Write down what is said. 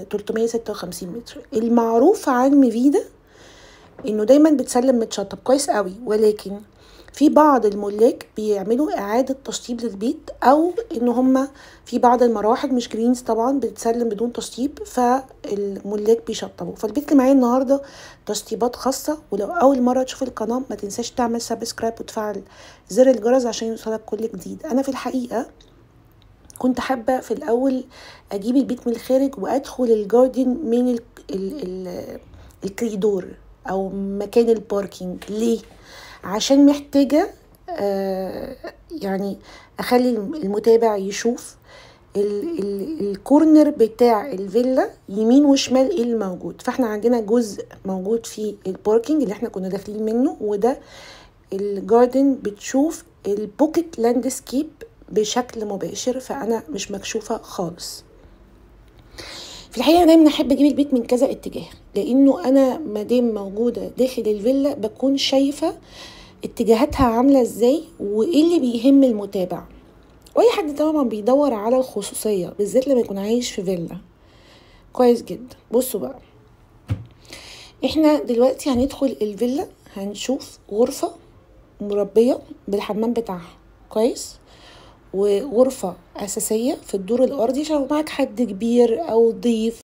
356 متر. المعروف عن ميفيدا انه دايما بتسلم متشطب كويس قوي، ولكن في بعض الملاك بيعملوا اعادة تشطيب للبيت، او ان هما في بعض المراحل مش جرينز طبعا بتسلم بدون تشطيب، فالملاك بيشطبوا. فالبيت اللي معايا النهارده تشطيبات خاصة. ولو اول مرة تشوف القناة ما تنساش تعمل سبسكرايب وتفعل زر الجرس عشان يوصلك كل جديد. انا في الحقيقة كنت حابة في الاول اجيب البيت من الخارج وادخل الجاردن من الكريدور او مكان الباركينج. ليه؟ عشان محتاجة يعني اخلي المتابع يشوف الكورنر بتاع الفيلا يمين وشمال ايه الموجود. فاحنا عندنا جزء موجود في الباركينج اللي احنا كنا داخلين منه، وده الجاردن بتشوف البوكيت لاندسكيب بشكل مباشر، فانا مش مكشوفة خالص. في الحقيقة دايما احب اجيب البيت من كذا اتجاه، لانه انا مادام موجودة داخل الفيلا بكون شايفة اتجاهاتها عاملة ازاي وايه اللي بيهم المتابع. واي حد طبعا بيدور على الخصوصية، بالذات لما يكون عايش في فيلا. كويس جدا. بصوا بقى، احنا دلوقتي هندخل الفيلا، هنشوف غرفة مربية بالحمام بتاعها كويس، وغرفة أساسية في الدور الأرضي عشان معاك حد كبير أو ضيف